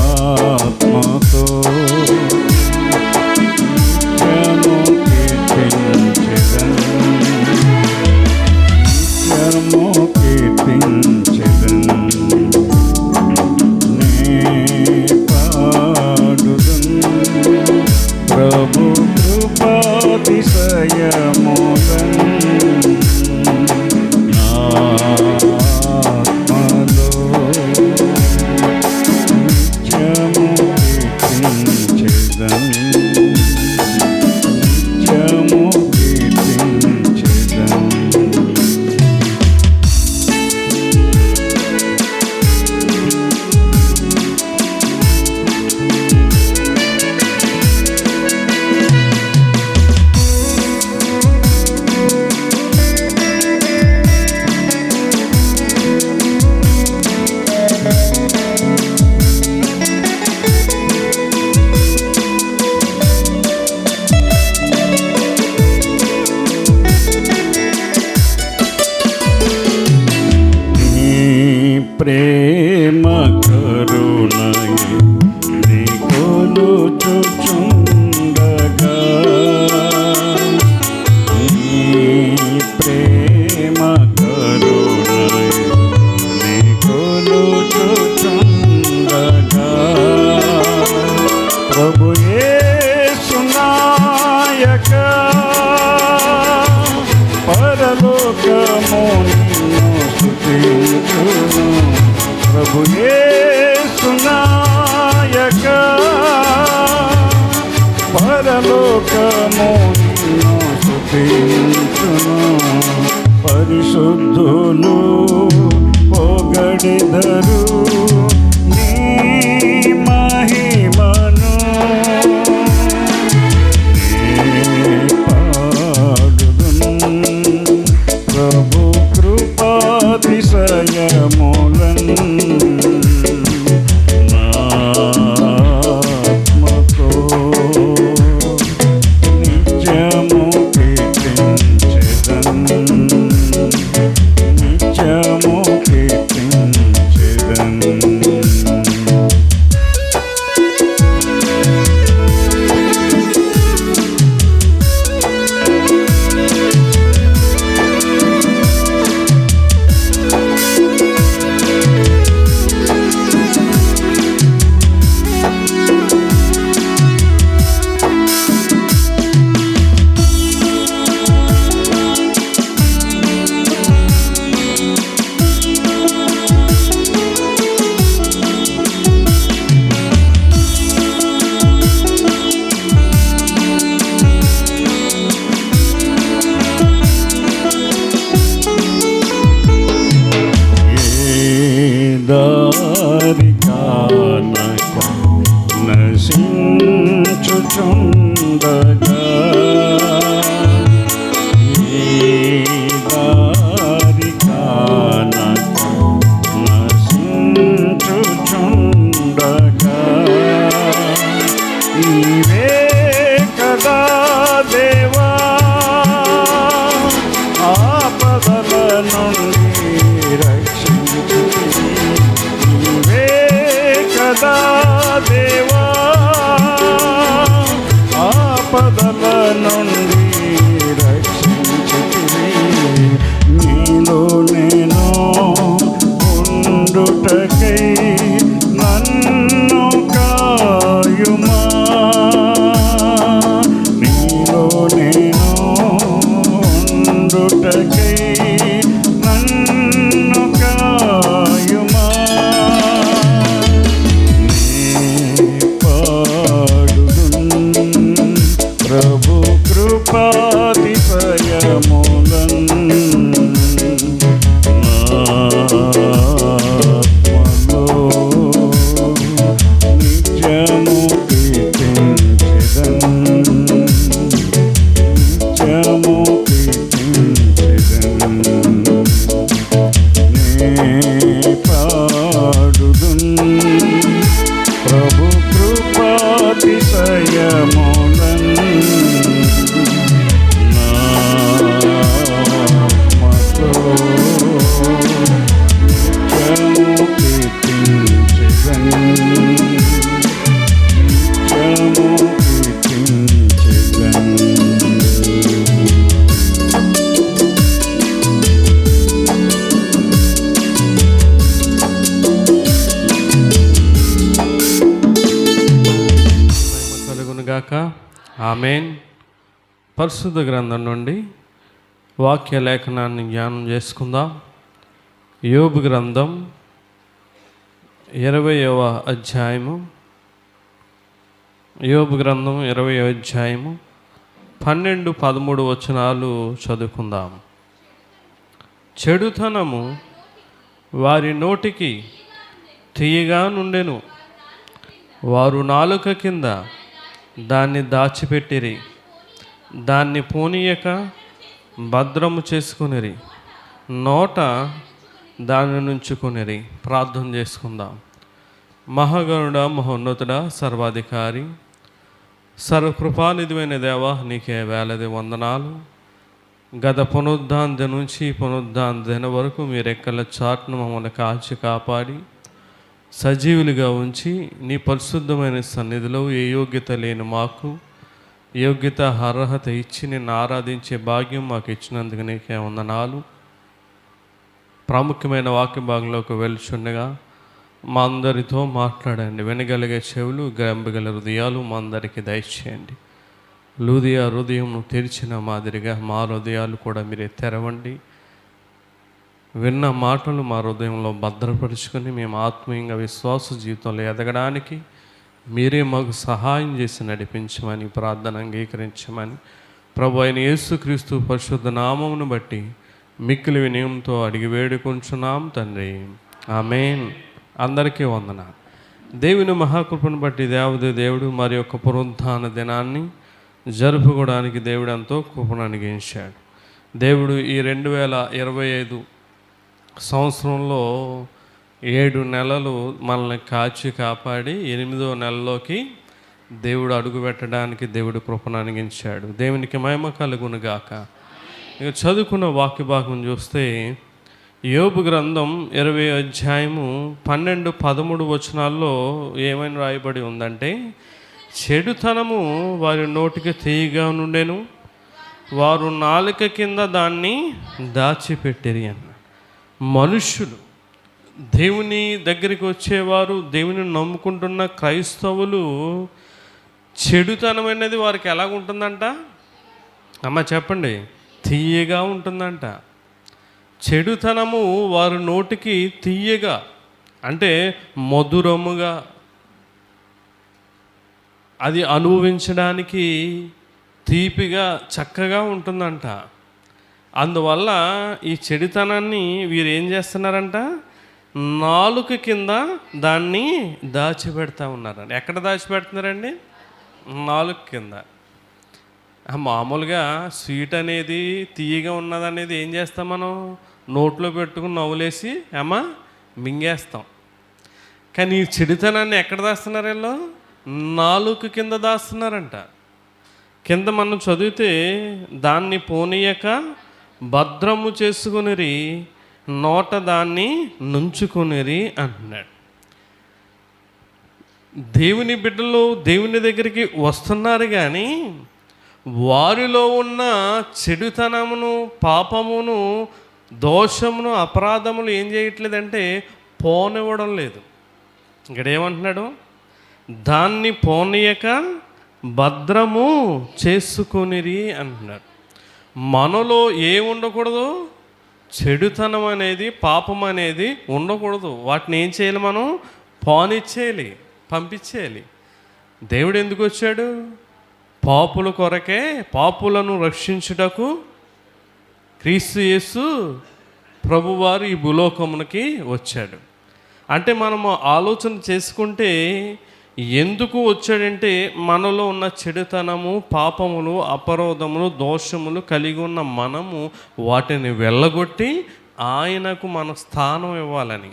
నాత్మతో నిత్యము కీర్తించెదన్ నే పాడుదన్ ప్రభు కృపాతిశయములన్ ప్రేమ కరుణయే నీ కొలుచుచుండగా నీ ప్రేమ కరుణయే నీ కొలుచుచుండగా ప్రభు యేసు నాయక పరలోకము నిన్ను స్తుతించును ప్రభు యేసు నాయక పరలోకము నిన్ను స్తుతించును పరిశుద్ధులు పొగడెదరు నీ మహిమను ప్రభు కృపాతిశయములన్ నాత్మతో నిత్యము కీర్తించెదన్ నిత్యము కీర్తించెదన్ ఆమేన్. పరిశుద్ధ గ్రంథం నుండి వాక్య లేఖనాన్ని జ్ఞానం చేసుకుందాం. యోబు గ్రంథం 20వ అధ్యాయము. యోబు గ్రంథం 20వ అధ్యాయము 12-13 వచనాలు చదువుకుందాం. చెడుతనము వారి నోటికి తీయగా నుండెను, వారు నాలుక కింద దాన్ని దాచిపెట్టిరి, దాన్ని పోనీయక భద్రము చేసుకునిరి, నోట దాన్ని నుంచుకునిరి. ప్రార్థన చేసుకుందాం. మహాగణుడ, మహోన్నతుడ, సర్వాధికారి, సర్వకృపానిధివైన దేవా, నీకే వేలది వందనాలు. గత పునరుద్ధాన నుంచి పునరుద్ధాన దిన వరకు మీ రెక్కల చాటును మమ్మల్ని కాచి కాపాడి సజీవులుగా ఉంచి నీ పరిశుద్ధమైన సన్నిధిలో ఏ యోగ్యత లేని మాకు యోగ్యత అర్హత ఇచ్చి నిన్ను ఆరాధించే భాగ్యం మాకు ఇచ్చినందుకు నీకే వందనాలు. ప్రాముఖ్యమైన వాక్య భాగంలోకి వెళ్తుండగా మా అందరితో మాట్లాడండి. వినగలిగే చెవులు, గ్రంబగల హృదయాలు మా అందరికీ దయచేయండి. లూదియా హృదయం తెరిచిన మాదిరిగా మా హృదయాలు కూడా మీరే తెరవండి. విన్న మాటలు మా హృదయంలో భద్రపరుచుకొని మేము ఆత్మీయంగా విశ్వాస జీవితంలో ఎదగడానికి మీరే మాకు సహాయం చేసి నడిపించమని ప్రార్థన అంగీకరించమని ప్రభు అయిన యేసుక్రీస్తు పరిశుద్ధ నామమును బట్టి మిక్కిలి వినయంతో అడిగి వేడుకుంటున్నాం తండ్రి. ఆమేన్. అందరికీ వందనాలు. దేవుని మహాకృపను బట్టి దేవుడు మరి యొక్క పునరుద్ధాన దినాన్ని జరుపుకోవడానికి దేవుడు ఎంతో కృపను అనుగ్రహించాడు. దేవుడు ఈ 2025 సంవత్సరంలో 7 నెలలు మనల్ని కాచి కాపాడి 8వ నెలలోకి దేవుడు అడుగు పెట్టడానికి దేవుడు కృపను అనుగ్రహించాడు. దేవునికి మహిమ కలుగును గాక. ఇక చదువుకున్న వాక్య భాగం చూస్తే యోబు గ్రంథం 20వ అధ్యాయము 12-13 వచనాల్లో ఏమైనా రాయబడి ఉందంటే, చెడుతనము వారి నోటికి తీయగా నుండెను, వారు నాలుక కింద దాన్ని దాచిపెట్టిరి అన్న. మనుష్యులు, దేవుని దగ్గరికి వచ్చేవారు, దేవుని నమ్ముకుంటున్న క్రైస్తవులు, చెడుతనం అనేది వారికి ఎలాగుంటుందంట అమ్మ చెప్పండి? తీయగా ఉంటుందంట. చెడుతనము వారి నోటికి తీయగా అంటే మధురముగా, అది అనుభవించడానికి తీపిగా చక్కగా ఉంటుందంట. అందువల్ల ఈ చెడుతనాన్ని వీరు ఏం చేస్తున్నారంట? నాలుక కింద దాన్ని దాచిపెడతా ఉన్నారండి. ఎక్కడ దాచిపెడుతున్నారండి? నాలుక కింద. మామూలుగా స్వీట్ అనేది తీయగా ఉన్నదనేది ఏం చేస్తాం మనం? నోట్లో పెట్టుకుని నవ్వులేసి మింగేస్తాం. కానీ ఈ చెడుతనాన్ని ఎక్కడ దాస్తున్నారు వీళ్ళు? నాలుక కింద దాస్తున్నారంట. కింద మనం చదివితే దాన్ని పోనీయక భద్రము చేసుకునిరి, నోట దాన్ని నుంచుకునిరి అంటున్నాడు. దేవుని బిడ్డలు దేవుని దగ్గరికి వస్తున్నారు, కానీ వారిలో ఉన్న చెడుతనమును, పాపమును, దోషమును, అపరాధములు ఏం చేయట్లేదంటే పోనివ్వడం లేదు. ఇక్కడ ఏమంటున్నాడు? దాన్ని పోనీయక భద్రము చేసుకునిరి అంటున్నాడు. మనలో ఉండకూడదు? చెడుతనం అనేది, పాపం అనేది ఉండకూడదు. వాటిని ఏం చేయాలి? మనం పోనిచ్చేయాలి, పంపించేయాలి. దేవుడు ఎందుకు వచ్చాడు? పాపుల కొరకే, పాపులను రక్షించుటకు క్రీస్తు యేసు ప్రభువారు ఈ భూలోకమునికి వచ్చాడు. అంటే మనము ఆలోచన చేసుకుంటే ఎందుకు వచ్చాడంటే, మనలో ఉన్న చెడుతనము, పాపములు, అపరాధములు, దోషములు కలిగి ఉన్న మనము వాటిని వెళ్ళగొట్టి ఆయనకు మన స్థానం ఇవ్వాలని.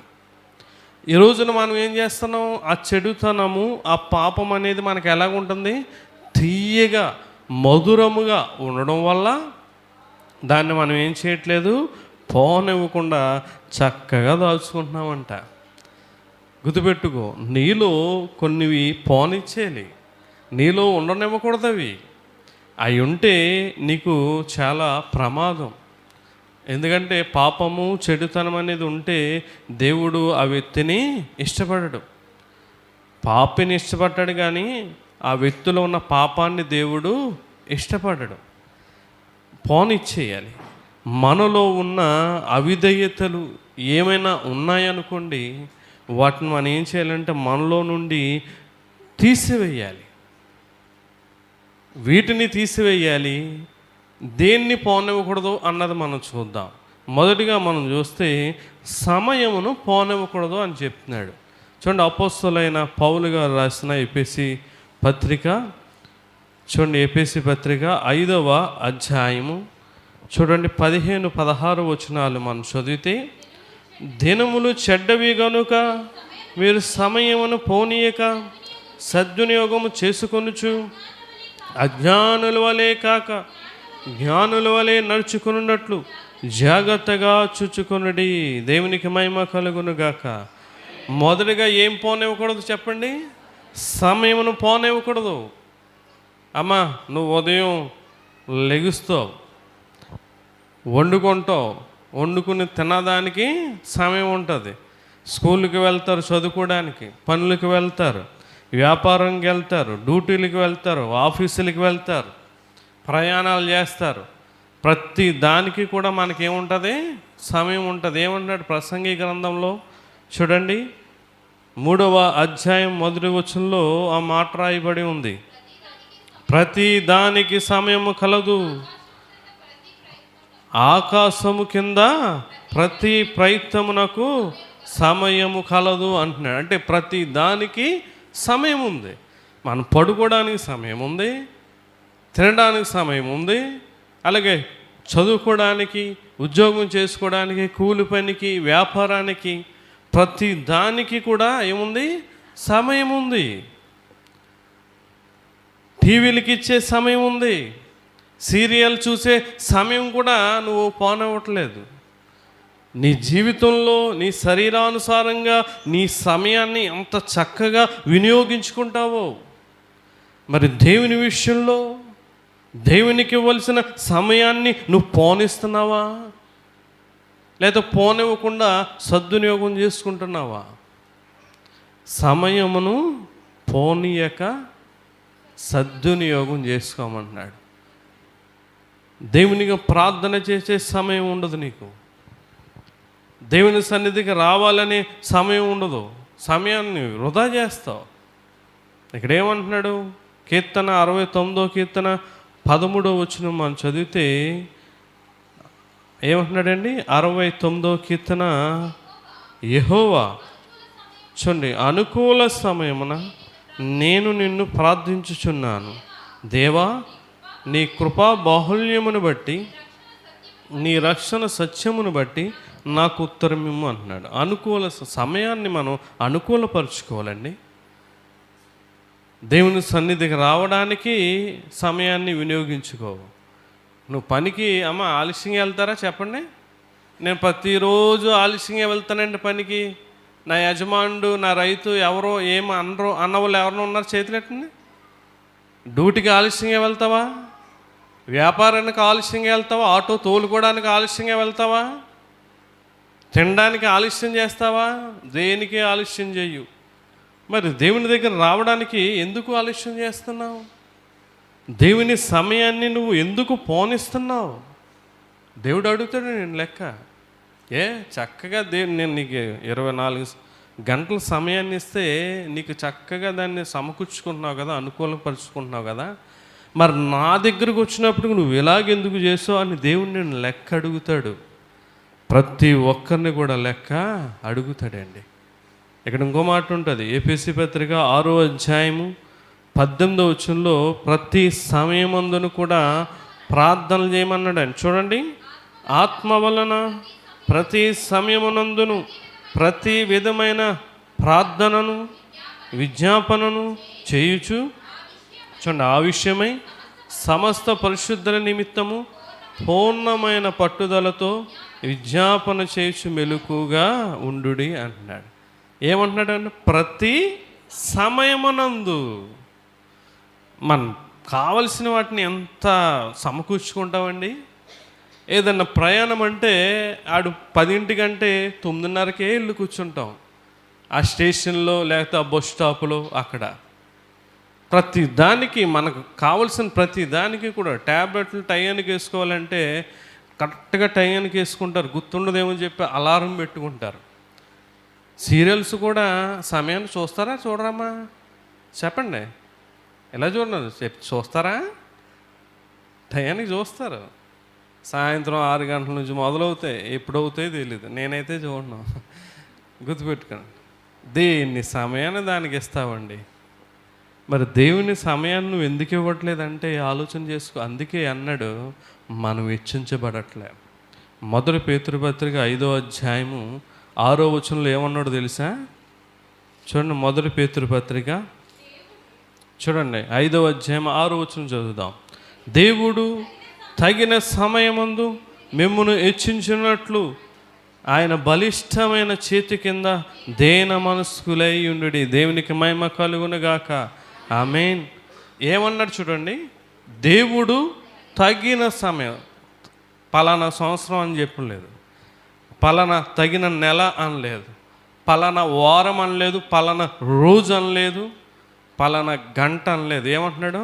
ఈ రోజున మనం ఏం చేస్తున్నాం? ఆ చెడుతనము, ఆ పాపం అనేది మనకు ఎలాగుంటుంది? తీయగా, మధురముగా ఉండడం వల్ల దాన్ని మనం ఏం చేయట్లేదు? పోనివ్వకుండా చక్కగా దాచుకుంటున్నామంట. గుర్తుపెట్టుకో, నీలో కొన్నివి పోనిచ్చేయాలి, నీలో ఉండనివ్వకూడదు. అవి ఉంటే నీకు చాలా ప్రమాదం. ఎందుకంటే పాపము, చెడుతనం అనేది ఉంటే దేవుడు ఆ వ్యక్తిని ఇష్టపడడు. పాపిని ఇష్టపడ్డాడు, కానీ ఆ వ్యక్తిలో ఉన్న పాపాన్ని దేవుడు ఇష్టపడడు, పోనిచ్చేయాలి. మనలో ఉన్న అవిధేయతలు ఏమైనా ఉన్నాయనుకోండి, వాటిని మనం ఏం చేయాలంటే మనలో నుండి తీసివేయాలి. వీటిని తీసివేయాలి. దేన్ని పోనివ్వకూడదు అన్నది మనం చూద్దాం. మొదటిగా మనం చూస్తే సమయమును పోనివ్వకూడదు అని చెప్తున్నాడు. చూడండి, అపోస్తలుడైన పౌలు గారు రాసిన ఎఫెసీ పత్రిక, చూడండి ఎఫెసీ పత్రిక 5వ అధ్యాయము చూడండి 15-16 వచనాలు మనం చదివితే, దినములు చెడ్డవి గనుక మీరు సమయమును పోనీయక సద్వినియోగము చేసుకొనుచు అజ్ఞానుల వలె కాక జ్ఞానుల వలె నడుచుకున్నట్లు జాగ్రత్తగా చూచుకొనుడి. దేవునికి మహిమ కలుగును గాక. మొదటిగా ఏం పోనివ్వకూడదు చెప్పండి? సమయమును పోనివ్వకూడదు. అమ్మా, నువ్వు ఉదయం లెగుస్తావు, వండుకుంటావు, వండుకుని తినడానికి సమయం ఉంటుంది. స్కూల్కి వెళ్తారు, చదువుకోవడానికి, పనులకు వెళ్తారు, వ్యాపారంకి వెళ్తారు, డ్యూటీలకు వెళ్తారు, ఆఫీసులకు వెళ్తారు, ప్రయాణాలు చేస్తారు. ప్రతి దానికి కూడా మనకేముంటుంది? సమయం ఉంటుంది. ఏమంటాడు ప్రసంగి గ్రంథంలో చూడండి 3వ అధ్యాయం 1వ వచనంలో ఆ మాట రాయబడి ఉంది, ప్రతి దానికి సమయము కలదు, ఆకాశము కింద ప్రతి ప్రయత్నమునకు సమయము కలదు అంటున్నాడు. అంటే ప్రతి దానికి సమయం ఉంది. మనం పడుకోవడానికి సమయం ఉంది, తినడానికి సమయం ఉంది, అలాగే చదువుకోవడానికి, ఉద్యోగం చేసుకోవడానికి, కూలి పనికి, వ్యాపారానికి, ప్రతి దానికి కూడా ఏముంది? సమయం ఉంది. టీవీలకి ఇచ్చే సమయం ఉంది, సీరియల్ చూసే సమయం కూడా నువ్వు పోనివ్వట్లేదు. నీ జీవితంలో నీ శరీరానుసారంగా నీ సమయాన్ని ఎంత చక్కగా వినియోగించుకుంటావో, మరి దేవుని విషయంలో దేవునికి ఇవ్వాల్సిన సమయాన్ని నువ్వు పోనిస్తున్నావా, లేదా పోనివ్వకుండా సద్వినియోగం చేసుకుంటున్నావా? సమయమును పోనీయక సద్వినియోగం చేసుకోమంటున్నాడు. దేవునికి ప్రార్థన చేసే సమయం ఉండదు, నీకు దేవుని సన్నిధికి రావాలనే సమయం ఉండదు, సమయాన్ని వృధా చేస్తావు. ఇక్కడ ఏమంటున్నాడు? కీర్తన 69వ కీర్తన 13వ వచనం మనం చదివితే ఏమంటున్నాడండి? 69వ కీర్తన, యెహోవా చూడండి, అనుకూల సమయమున నేను నిన్ను ప్రార్థించుచున్నాను, దేవా నీ కృపా బాహుల్యమును బట్టి నీ రక్షణ సత్యమును బట్టి నాకు ఉత్తరమిమ్ము అంటున్నాడు. అనుకూల సమయాన్ని మనం అనుకూలపరుచుకోవాలండి. దేవుని సన్నిధికి రావడానికి సమయాన్ని వినియోగించుకోవు. నువ్వు పనికి అమ్మ ఆలస్యంగా వెళ్తారా చెప్పండి? నేను ప్రతిరోజు ఆలస్యంగా వెళ్తానండి పనికి. నా యజమానుడు, నా రైతు ఎవరో అన్నవాళ్ళు ఎవరినో ఉన్నారు చేతులెట్టండి. డ్యూటీకి ఆలస్యంగా వెళ్తావా? వ్యాపారానికి ఆలస్యంగా వెళ్తావా? ఆటో తోలుకోవడానికి ఆలస్యంగా వెళ్తావా? తినడానికి ఆలస్యం చేస్తావా? దేనికి ఆలస్యం చేయు. మరి దేవుని దగ్గర రావడానికి ఎందుకు ఆలస్యం చేస్తున్నావు? దేవుని సమయాన్ని నువ్వు ఎందుకు పోనిస్తున్నావు? దేవుడు అడుగుతాడు నేను లెక్క. చక్కగా నేను నీకు 24 గంటల సమయాన్ని ఇస్తే నీకు చక్కగా దాన్ని సమకూర్చుకుంటున్నావు కదా, అనుకూలపరుచుకుంటున్నావు కదా, మరి నా దగ్గరకు వచ్చినప్పుడు నువ్వు ఇలాగెందుకు చేసావు అని దేవుడు నేను లెక్క అడుగుతాడు. ప్రతి ఒక్కరిని కూడా లెక్క అడుగుతాడండి. ఇక్కడ ఇంకో మాట ఉంటుంది, ఎఫెసీ పత్రిక 6వ అధ్యాయము 18వ వచనంలో ప్రతి సమయమందును కూడా ప్రార్థనలు చేయమన్నాడు అని. చూడండి, ఆత్మ వలన ప్రతి సమయమునందును ప్రతి విధమైన ప్రార్థనను విజ్ఞాపనను చేయుచు, చూడండి, ఆ విషయమై సమస్త పరిశుద్ధుల నిమిత్తము పూర్ణమైన పట్టుదలతో విజ్ఞాపన చేయుచు మెలకుగా ఉండుడి అంటున్నాడు. ఏమంటున్నాడు అంటే ప్రతి సమయమునందు మనం కావలసిన వాటిని ఎంత సమకూర్చుకుంటామండి. ఏదన్నా ప్రయాణం అంటే 10 9:30కే ఇల్లు కూర్చుంటాం, ఆ స్టేషన్లో లేకపోతే ఆ బస్ స్టాప్లో. అక్కడ ప్రతి దానికి మనకు కావలసిన ప్రతి దానికి కూడా ట్యాబ్లెట్లు టయానికి వేసుకోవాలంటే కరెక్ట్గా టయానికి వేసుకుంటారు. గుర్తుండదేమో చెప్పి అలారం పెట్టుకుంటారు. సీరియల్స్ కూడా సమయాన్ని చూస్తారా చూడరామా చెప్పండి. ఎలా చూడరు చూస్తారా? టయానికి చూస్తారు. సాయంత్రం 6 గంటల నుంచి మొదలవుతాయి, ఎప్పుడవుతాయో తెలియదు. నేనైతే చూడను. గుర్తుపెట్టుకోండి, దేన్ని సమయాన్ని దానికి ఇస్తావండి. మరి దేవుని సమయాన్ని నువ్వు ఎందుకు ఇవ్వట్లేదంటే ఆలోచన చేసుకో. అందుకే అన్నాడు మనం హెచ్చించబడట్లే. మొదటి పేతురుపత్రిక 5వ అధ్యాయము 6వ వచనంలో ఏమన్నాడు తెలుసా? చూడండి, మొదటి పేతురుపత్రిక చూడండి 5వ అధ్యాయం 6వ వచనం చదువుదాం. దేవుడు తగిన సమయమందు మిమ్మును హెచ్చించినట్లు ఆయన బలిష్టమైన చేతి కింద దేన మనస్కులై ఉండుడి. దేవునికి మహిమ కలుగునుగాక. ఆమేన్. ఏమన్నాడు చూడండి, దేవుడు తగిన సమయం, పలానా సంవత్సరం అని చెప్పలేదు, పలానా తగిన నెల అనలేదు, పలానా వారం అనలేదు, పలానా రోజు అనలేదు, పలానా గంట అనలేదు. ఏమంటున్నాడు?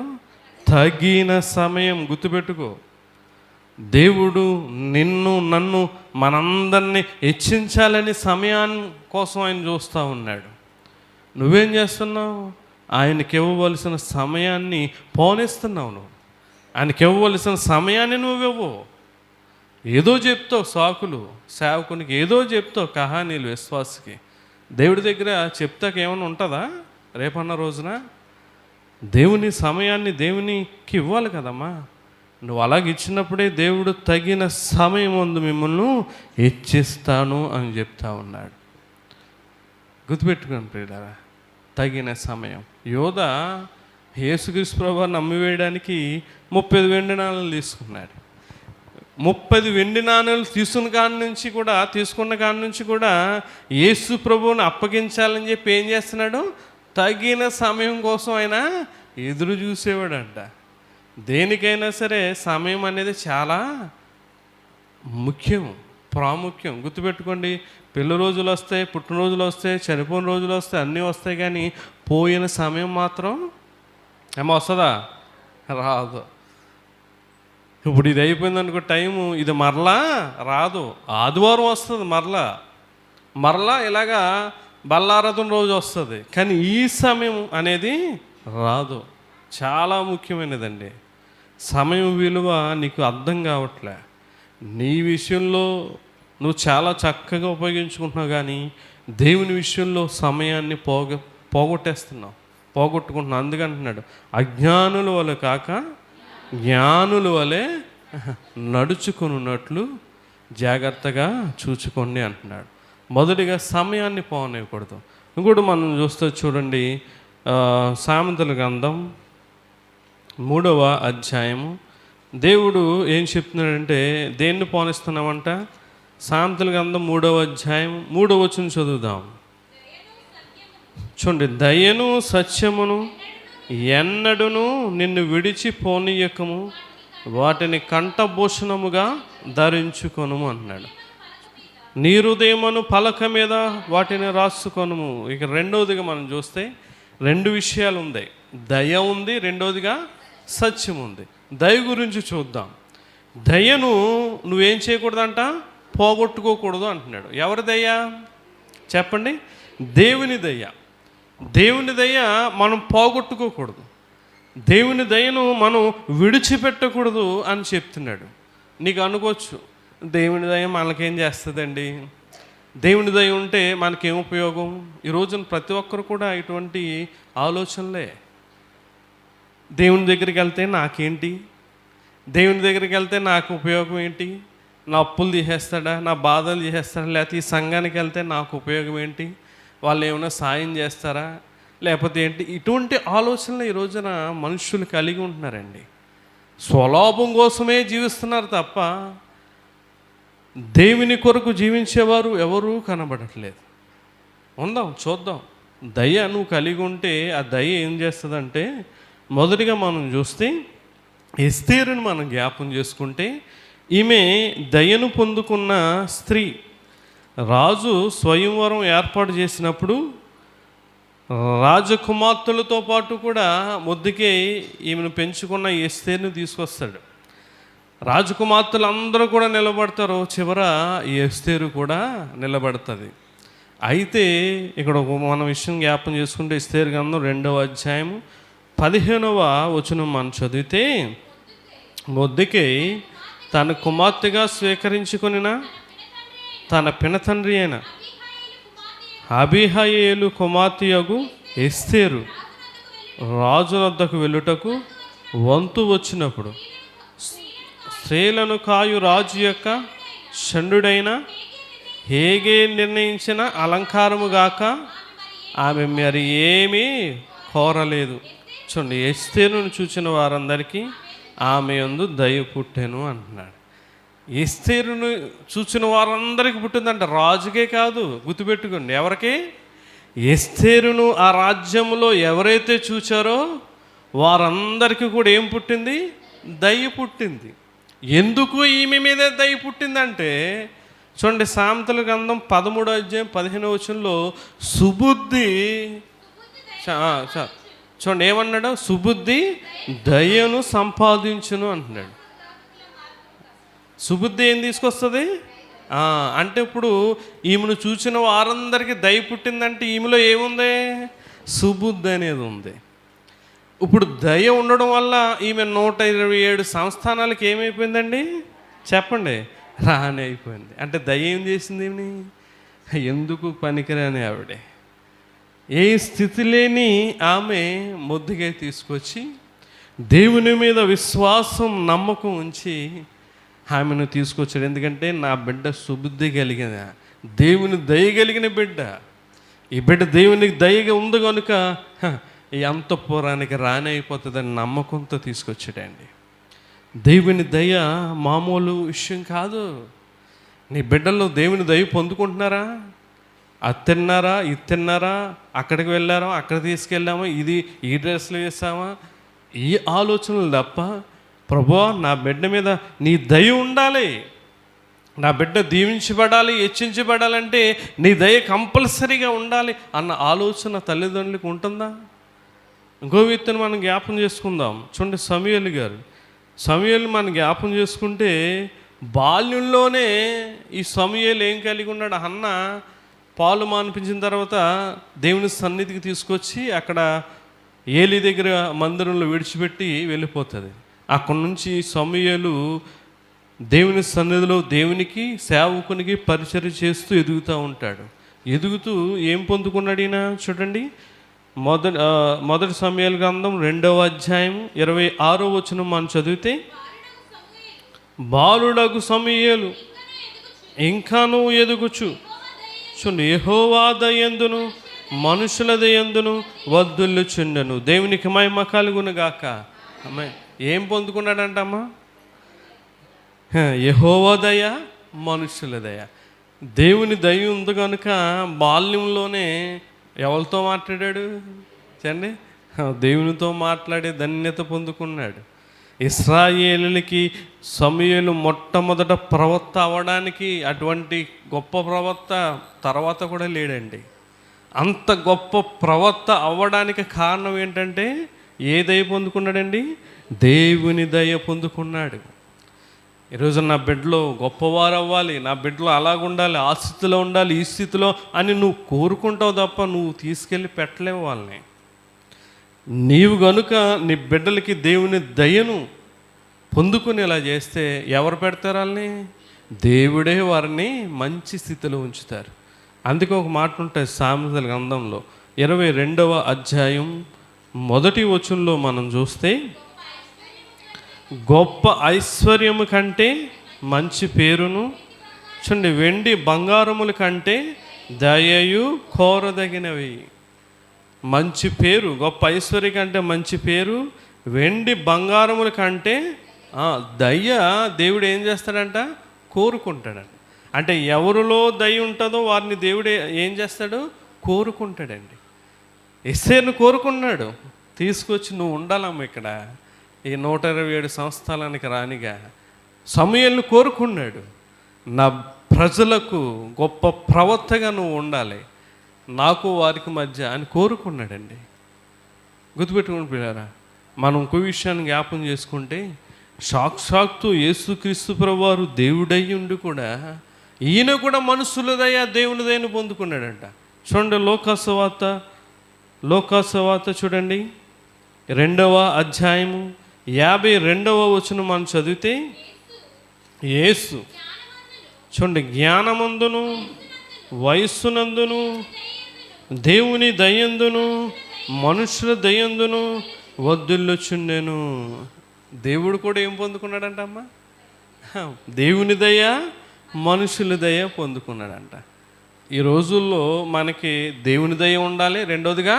తగిన సమయం. గుర్తుపెట్టుకో, దేవుడు నిన్ను నన్ను మనందరినీ హెచ్చించాలని సమయాన్ని కోసం ఆయన చూస్తూ ఉన్నాడు. నువ్వేం చేస్తున్నావు? ఆయనకి ఇవ్వవలసిన సమయాన్ని పోనిస్తున్నావు. నువ్వు ఆయనకి ఇవ్వవలసిన సమయాన్ని నువ్వివ్వు. ఏదో చెప్తావు సాకులు, సేవకునికి ఏదో చెప్తావు కహానీలు. విశ్వాసకి దేవుడి దగ్గర చెప్తాక ఏమైనా ఉంటుందా? రేపన్న రోజున దేవుని సమయాన్ని దేవునికి ఇవ్వాలి కదమ్మా. నువ్వు అలాగ ఇచ్చినప్పుడే దేవుడు తగిన సమయం ముందు మిమ్మల్ని హెచ్చిస్తాను అని చెప్తా ఉన్నాడు. గుర్తుపెట్టుకోండి ప్రియులారా, తగిన సమయం. యోధ యేసుక్రీస్తు ప్రభువుని నమ్మివేయడానికి 30 వెండి నాణాలు తీసుకున్నాడు. 30 వెండి నాణాలు తీసుకున్న కాడి నుంచి కూడా యేసు ప్రభువుని అప్పగించాలని చెప్పి ఏం చేస్తున్నాడు? తగిన సమయం కోసం ఆయన ఎదురు చూసేవాడంట. దేనికైనా సరే సమయం అనేది చాలా ముఖ్యం, ప్రాముఖ్యం. గుర్తుపెట్టుకోండి, పెళ్ళి రోజులు వస్తాయి, పుట్టినరోజులు వస్తాయి, చనిపోయిన రోజులు వస్తాయి, అన్నీ వస్తాయి. కానీ పోయిన సమయం మాత్రం వస్తుందా? రాదు. ఇప్పుడు ఇది అయిపోయింది అనుకో టైము, ఇది మరలా రాదు. ఆదివారం వస్తుంది, మరలా ఇలాగా బల్లారథం రోజు వస్తుంది. కానీ ఈ సమయం అనేది రాదు. చాలా ముఖ్యమైనదండి. సమయం విలువ నీకు అర్థం కావట్లే. నీ విషయంలో నువ్వు చాలా చక్కగా ఉపయోగించుకుంటున్నావు, కానీ దేవుని విషయంలో సమయాన్ని పోగొట్టుకుంటున్నావు. అందుకంటున్నాడు, అజ్ఞానుల వలె కాక జ్ఞానుల వలె నడుచుకున్నట్లు జాగ్రత్తగా చూచుకోండి అంటున్నాడు. మొదటిగా సమయాన్ని పోనివ్వకూడదు. ఇంకోటి మనం చూస్తే చూడండి, సామెతల గ్రంథం 3వ అధ్యాయము దేవుడు ఏం చెప్తున్నాడంటే, దేన్ని పోనిస్తున్నామంట? సామెతల గ్రంథం 3వ అధ్యాయం 3వ వచనం చదువుదాం. చూడండి, దయను సత్యమును ఎన్నడును నిన్ను విడిచి పోనీయకము, వాటిని కంఠభూషణముగా ధరించుకొనుము అన్నాడు. నీ హృదయమును పలక మీద వాటిని రాసుకొనుము. ఇక రెండవదిగా మనం చూస్తే 2 విషయాలు ఉన్నాయి. దయ ఉంది, రెండవదిగా సత్యం ఉంది. దయ గురించి చూద్దాం. దయను నువ్వేం చేయకూడదంట? పోగొట్టుకోకూడదు అంటున్నాడు. ఎవరి దయ చెప్పండి? దేవుని దయ. దేవుని దయ మనం పోగొట్టుకోకూడదు. దేవుని దయను మనం విడిచిపెట్టకూడదు అని చెప్తున్నాడు. నీకు అనుకోవచ్చు, దేవుని దయ మనకేం చేస్తుందండి? దేవుని దయ ఉంటే మనకేం ఉపయోగం? ఈ రోజున ప్రతి ఒక్కరు కూడా ఇటువంటి ఆలోచనలే. దేవుని దగ్గరికి వెళ్తే నాకేంటి? దేవుని దగ్గరికి వెళ్తే నాకు ఉపయోగం ఏంటి? నా అప్పులు తీసేస్తాడా? నా బాధలు తీసేస్తాడా? లేకపోతే ఈ సంఘానికి వెళ్తే నాకు ఉపయోగం ఏంటి? వాళ్ళు ఏమైనా సాయం చేస్తారా? లేకపోతే ఏంటి? ఇటువంటి ఆలోచనలు ఈ రోజున మనుషులు కలిగి ఉంటున్నారండి. స్వలాభం కోసమే జీవిస్తున్నారు తప్ప దేవుని కొరకు జీవించేవారు ఎవరూ కనబడట్లేదు. చూద్దాం. దయ నువ్వు కలిగి ఉంటే ఆ దయ ఏం చేస్తుందంటే, మొదటిగా మనం చూస్తే ఎస్తేరుని మనం జ్ఞాపం చేసుకుంటే, ఈమె దయను పొందుకున్న స్త్రీ. రాజు స్వయంవరం ఏర్పాటు చేసినప్పుడు రాజకుమార్తెలతో పాటు కూడా మొద్దుకే ఈమెను పెంచుకున్న ఎస్తేరుని తీసుకొస్తాడు. రాజకుమార్తెలు అందరూ కూడా నిలబడతారు, చివర ఈ ఎస్తేరు కూడా నిలబడుతుంది. అయితే ఇక్కడ మన విషయం జ్ఞాపం చేసుకుంటే ఎస్తేరు గ్రంథం 2వ అధ్యాయం 15వ వచనం మనం చదివితే, మొద్దుకై తన కుమార్తెగా స్వీకరించుకొనిన తన పినతండ్రి అయిన అబీహయీలు కుమార్తెయగు ఎస్తేరు రాజునొద్దకు వెళ్ళుటకు వంతు వచ్చినప్పుడు, స్త్రీలను కాయు రాజు యొక్క షండుడైన హేగే నిర్ణయించిన అలంకారము గాక ఆమె మరి ఏమీ కోరలేదు. చూడండి, ఎస్తేరును చూచిన వారందరికీ ఆమె యందు దయ పుట్టెను అంటున్నాడు. ఎస్తేరును చూసిన వారందరికీ పుట్టిందంట, రాజుకే కాదు. గుర్తుపెట్టుకోండి, ఎవరికి? ఎస్తేరును ఆ రాజ్యంలో ఎవరైతే చూచారో వారందరికీ కూడా ఏం పుట్టింది? దయ పుట్టింది. ఎందుకు ఈమె మీదే దయ పుట్టిందంటే, చూడండి, సామెతల గ్రంథం 13వ అధ్యాయం 15వ వచనంలో సుబుద్ధి, చూడండి ఏమన్నాడు? సుబుద్ధి దయను సంపాదించును అంటున్నాడు. సుబుద్ధి ఏం తీసుకొస్తుంది అంటే, ఇప్పుడు ఈమెను చూసిన వారందరికీ దయ పుట్టిందంటే ఈమెలో ఏముంది? సుబుద్ధి అనేది ఉంది. ఇప్పుడు దయ ఉండడం వల్ల ఈమె 127 సంస్థానాలకు ఏమైపోయిందండి చెప్పండి? రాని అయిపోయింది. అంటే దయ ఏం చేసింది? ఈమెని ఎందుకు పనికిరాని ఆవిడే, ఏ స్థితి లేని ఆమె మొద్దుగా తీసుకొచ్చి దేవుని మీద విశ్వాసం నమ్మకం ఉంచి ఆమెను తీసుకొచ్చాడు. ఎందుకంటే నా బిడ్డ సుబుద్ధి కలిగిన, దేవుని దయ కలిగిన బిడ్డ. ఈ బిడ్డ దేవునికి దయగా ఉంది కనుక ఈ అంతఃపురానికి రాని అయిపోతుందని నమ్మకంతో తీసుకొచ్చాడండి. దేవుని దయ మామూలు విషయం కాదు. నీ బిడ్డల్లో దేవుని దయ పొందుకుంటున్నారా? అది తిన్నారా, ఇది తిన్నారా, అక్కడికి వెళ్ళారా, అక్కడ తీసుకెళ్ళామా, ఇది ఈ డ్రెస్లు వేసామా, ఈ ఆలోచనలు తప్ప, ప్రభువా నా బిడ్డ మీద నీ దయ ఉండాలి, నా బిడ్డ దీవించబడాలి, హెచ్చించబడాలంటే నీ దయ కంపల్సరీగా ఉండాలి అన్న ఆలోచన తల్లిదండ్రులకు ఉంటుందా? ఇంకో వ్యక్తిని మనం జ్ఞాపం చేసుకుందాం. చూడండి, సమూయేలు గారు. సమూయేలు మనం జ్ఞాపం చేసుకుంటే బాల్యంలోనే ఈ సమూయేలు ఏం కలిగి ఉన్నాడు? హన్న పాలు మానిపించిన తర్వాత దేవుని సన్నిధికి తీసుకొచ్చి అక్కడ ఏలి దగ్గర మందిరంలో విడిచిపెట్టి వెళ్ళిపోతుంది. అక్కడి నుంచి సమూయేలు దేవుని సన్నిధిలో దేవునికి సేవకునికి పరిచర్య చేస్తూ ఎదుగుతూ ఉంటాడు. ఎదుగుతూ ఏం పొందుకున్నాడు ఈయన? చూడండి, మొదటి సమూయేలు గ్రంథం 2వ అధ్యాయం 26వ వచనం మనం చదివితే, బాలుడగు సమూయేలు ఇంకాను ఎదుగుచు చూడండి, యెహోవా దయందును మనుషుల దయందును వర్ధిల్లుచుండెను. దేవునికి మహిమ కలుగును గాక. అమ్మాయి ఏం పొందుకున్నాడంటమ్మా? యెహోవా దయ, మనుషుల దయ. దేవుని దయ ఉంది కనుక బాల్యంలోనే ఎవరితో మాట్లాడాడు? చూడండి, దేవునితో మాట్లాడే ధన్యత పొందుకున్నాడు. ఇశ్రాయేలులకి సమూయేలు మొట్టమొదట ప్రవక్త అవ్వడానికి అటువంటి గొప్ప ప్రవక్త తర్వాత కూడా లేడండి. అంత గొప్ప ప్రవక్త అవ్వడానికి కారణం ఏంటంటే ఏ దయ పొందుకున్నాడండి? దేవుని దయ పొందుకున్నాడు. ఈరోజు నా బిడ్డలో గొప్పవారు అవ్వాలి, నా బిడ్డలో అలాగుండాలి, ఆ స్థితిలో ఉండాలి, ఈ స్థితిలో అని నువ్వు కోరుకుంటావు తప్ప నువ్వు తీసుకెళ్ళి పెట్టలేవు వాళ్ళని. నీవు గనుక నీ బిడ్డలకి దేవుని దయను పొందుకునేలా చేస్తే ఎవరు పెడతారు వాళ్ళని? దేవుడే వారిని మంచి స్థితిలో ఉంచుతారు. అందుకే ఒక మాట ఉంటుంది సామెతల గ్రంథంలో 22వ అధ్యాయం 1వ వచనంలో మనం చూస్తే, గొప్ప ఐశ్వర్యము కంటే మంచి పేరును, చూడండి, వెండి బంగారముల కంటే దయయు కోరదగినవి. మంచి పేరు, గొప్ప ఐశ్వర్యం కంటే మంచి పేరు, వెండి బంగారముల కంటే దయ దేవుడు ఏం చేస్తాడంట? కోరుకుంటాడంట. అంటే ఎవరిలో దయ ఉంటుందో వారిని దేవుడు ఏం చేస్తాడు? కోరుకుంటాడండి. ఎస్తేరును కోరుకున్నాడు, తీసుకొచ్చి నువ్వు ఉండాలమ్మ ఇక్కడ ఈ 127 సంస్థానానికి రానిగా. సమూయేలును కోరుకున్నాడు, నా ప్రజలకు గొప్ప ప్రవక్తగా నువ్వు ఉండాలి, నాకు వారికి మధ్య అని కోరుకున్నాడండి. గుర్తుపెట్టుకుని పిల్లారా, మనం ఇంకో విషయాన్ని జ్ఞాపం చేసుకుంటే, సాక్షాత్తు యేసుక్రీస్తు ప్రభువారు దేవుడై ఉండి కూడా ఈయన కూడా మనుషులదయ్యా దేవుని దయను పొందుకున్నాడంట. చూడండి, లోకాసువార్త చూడండి 2వ అధ్యాయము 52వ వచనం మనం చదివితే, యేసు చూడండి, జ్ఞానమందును వయస్సునందును దేవుని దయందును మనుషుల దయందును వర్ధిల్లుచుండెను. దేవుడు కూడా ఏం పొందుకున్నాడంట అమ్మ? దేవుని దయ, మనుషుల దయ పొందుకున్నాడంట. ఈ రోజుల్లో మనకి దేవుని దయ ఉండాలి, రెండోదిగా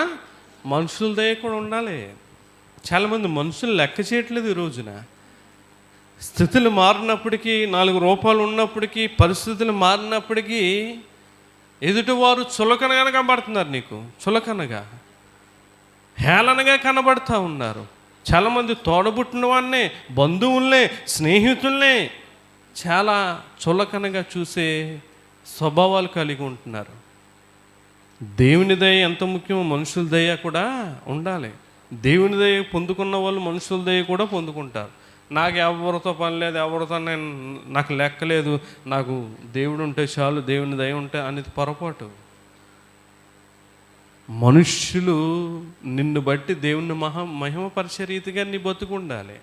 మనుషుల దయ కూడా ఉండాలి. చాలామంది మనుషులు లెక్క చేయట్లేదు ఈ రోజున. స్థితులు మారినప్పటికీ, 4 రూపాయలు ఉన్నప్పటికీ, పరిస్థితులు మారినప్పటికీ ఎదుటివారు చులకనగా కనబడుతున్నారు. నీకు చులకనగా, హేళనగా కనబడుతూ ఉన్నారు. చాలామంది తోడబుట్టిన వాడినే, బంధువుల్నే, స్నేహితుల్నే చాలా చులకనగా చూసే స్వభావాలు కలిగి ఉంటున్నారు. దేవుని దయ ఎంత ముఖ్యమో మనుషుల దయ కూడా ఉండాలి. దేవుని దయ పొందుకున్న వాళ్ళు మనుషుల దయ కూడా పొందుకుంటారు. నాకు ఎవరితో పని లేదు, ఎవరితో నాకు లెక్కలేదు, నాకు దేవుడు ఉంటే చాలు, దేవుని దయ ఉంటే అనేది పొరపాటు. మనుష్యులు నిన్ను బట్టి దేవుని మహిమపరిచే రీతిగా నీ బతుకు ఉండాలి.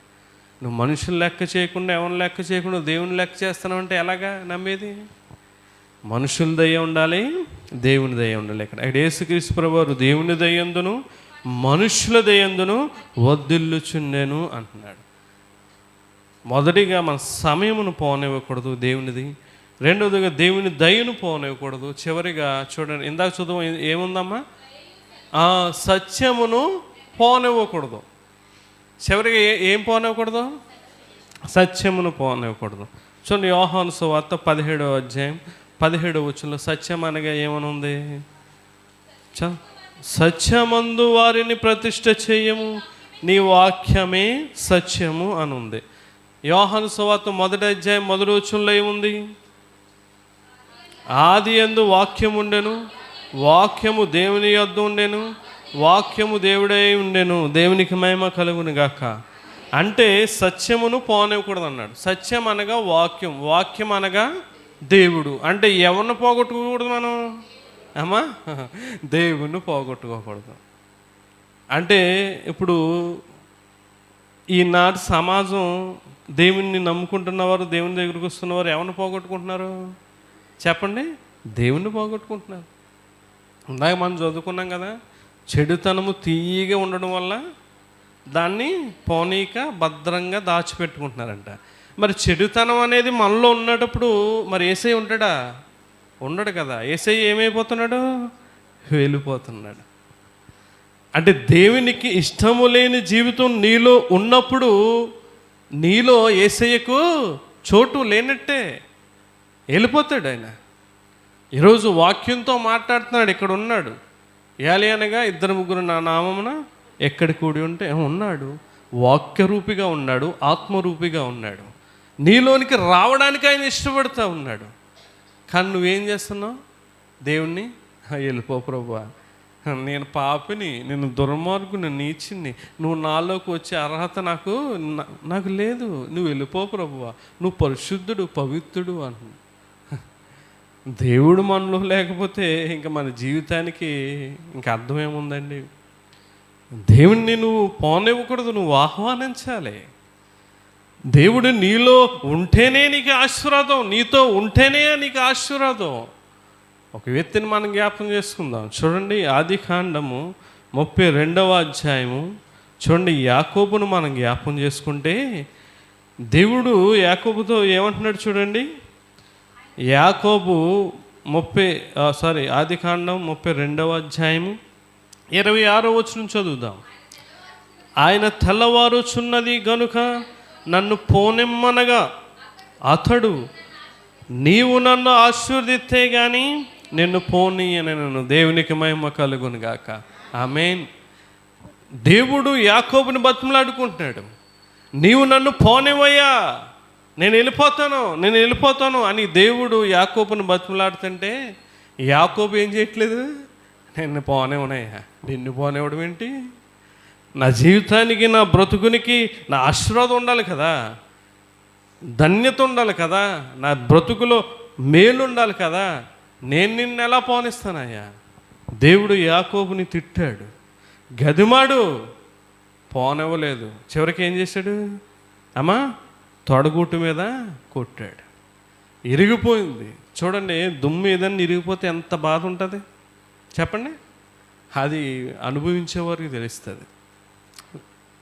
నువ్వు మనుషులు లెక్క చేయకుండా, ఎవరిని లెక్క చేయకుండా దేవుని లెక్క చేస్తున్నావంటే ఎలాగా నమ్మేది? మనుషుల దయ ఉండాలి, దేవుని దయ ఉండాలి. ఇక్కడ యేసుక్రీస్తు ప్రభువారు దేవుని దయందును మనుషుల దయందును వర్ధిల్లుచుండెను అంటున్నాడు. మొదటిగా మన సమయమును పోనివ్వకూడదు దేవునిది, రెండవదిగా దేవుని దయను పోనివ్వకూడదు, చివరిగా చూడండి, ఇందాక చదువు ఏముందమ్మా? సత్యమును పోనివ్వకూడదు. చివరిగా ఏం పోనివ్వకూడదు? సత్యమును పోనివ్వకూడదు. చూడండి, యోహాను సువార్త 17వ అధ్యాయం 17వ వచనంలో సత్యం అనగా ఏమని ఉంది? సత్యమందు వారిని ప్రతిష్ఠ చేయము, నీ వాక్యమే సత్యము అని ఉంది. యోహాను సువార్త 1వ అధ్యాయం 1వ వచనంలో ఏముంది? ఆది యందు వాక్యం ఉండెను, వాక్యము దేవుని యొద్ద ఉండెను, వాక్యము దేవుడై ఉండెను, దేవునికి మహిమ కలుగును గాక. అంటే సత్యమును పోనివ్వకూడదు అన్నాడు. సత్యం అనగా వాక్యం, వాక్యం అనగా దేవుడు. అంటే ఎవరిని పోగొట్టుకోకూడదు మనం అమ్మా? దేవుణ్ణి పోగొట్టుకోకూడదు. అంటే ఇప్పుడు ఈనాటి సమాజం దేవుణ్ణి నమ్ముకుంటున్నవారు, దేవుని దగ్గరికి వస్తున్నవారు ఎవరిని పోగొట్టుకుంటున్నారు చెప్పండి? దేవుణ్ణి పోగొట్టుకుంటున్నారు. ఇందాక మనం చదువుకున్నాం కదా, చెడుతనము తీయగా ఉండడం వల్ల దాన్ని పోనీక భద్రంగా దాచిపెట్టుకుంటున్నారంట. మరి చెడుతనం అనేది మనలో ఉన్నప్పుడు మరి యేసయ్య ఉంటాడా? ఉండడు కదా. యేసయ్య ఏమైపోతున్నాడు? వెళ్ళిపోతున్నాడు. అంటే దేవునికి ఇష్టము లేని జీవితం నీలో ఉన్నప్పుడు నీలో యేసయ్యకు చోటు లేనట్టే, వెళ్ళిపోతాడు ఆయన. ఈరోజు వాక్యంతో మాట్లాడుతున్నాడు, ఇక్కడ ఉన్నాడు. ఏలి అనగా 2-3 నా నామమున ఎక్కడ కూడి ఉంటే ఉన్నాడు. వాక్యరూపిగా ఉన్నాడు, ఆత్మరూపిగా ఉన్నాడు. నీలోనికి రావడానికి ఆయన ఇష్టపడుతూ ఉన్నాడు. కానీ నువ్వేం చేస్తున్నావు? దేవుణ్ణి వెళ్ళిపో ప్రభువా, నేను పాపిని, నేను దుర్మార్గుని, నీచిని, నువ్వు నాలోకి వచ్చే అర్హత నాకు లేదు, నువ్వు వెళ్ళిపో ప్రభువా, నువ్వు పరిశుద్ధుడు, పవిత్రుడు అంటు. దేవుడు మనలో లేకపోతే ఇంకా మన జీవితానికి ఇంకా అర్థమేముందండి? దేవుణ్ణి నువ్వు పోనివ్వకూడదు, నువ్వు ఆహ్వానించాలి. దేవుడు నీలో ఉంటేనే నీకు ఆశీర్వాదం, నీతో ఉంటేనే నీకు ఆశీర్వాదం. ఒక వ్యక్తిని మనం జ్ఞాపం చేసుకుందాం. చూడండి, ఆదికాండము 32వ అధ్యాయము చూడండి, యాకోబును మనం జ్ఞాపం చేసుకుంటే దేవుడు యాకోబుతో ఏమంటున్నాడు చూడండి. యాకోబు ఆదికాండం 32వ అధ్యాయము 26వ వచనం చదువుదాం. ఆయన తెల్లవారుచున్నది గనుక నన్ను పోనిమ్మనగా అతడు, నీవు నన్ను ఆశీర్వదిస్తే కానీ నిన్ను పోనీయనను. దేవునికి మహిమ కలుగును గాక. ఆమేన్. దేవుడు యాకోబుని బతిమలాడుకుంటున్నాడు, నీవు నన్ను పోనివయ్యా, నేను వెళ్ళిపోతాను అని దేవుడు యాకోబుని బతిమలాడుతుంటే యాకోబు ఏం చేయట్లేదు? నిన్ను పోనేవునయ్యా. నిన్ను పోనేవడం ఏంటి? నా జీవితానికి, నా బ్రతుకునికి నా ఆశీర్వాదం ఉండాలి కదా, ధన్యత ఉండాలి కదా, నా బ్రతుకులో మేలు ఉండాలి కదా. నేను నిన్ను ఎలా పోనిస్తానయ్యా? దేవుడు యాకోబుని తిట్టాడు, గదిమాడు, పోనివ్వలేదు. చివరికి ఏం చేశాడు? అమ్మా తొడగూటు మీద కొట్టాడు, ఇరిగిపోయింది. చూడండి, దుమ్ము ఏదన్నా ఇరిగిపోతే ఎంత బాధ ఉంటుంది చెప్పండి. అది అనుభవించేవారికి తెలుస్తుంది.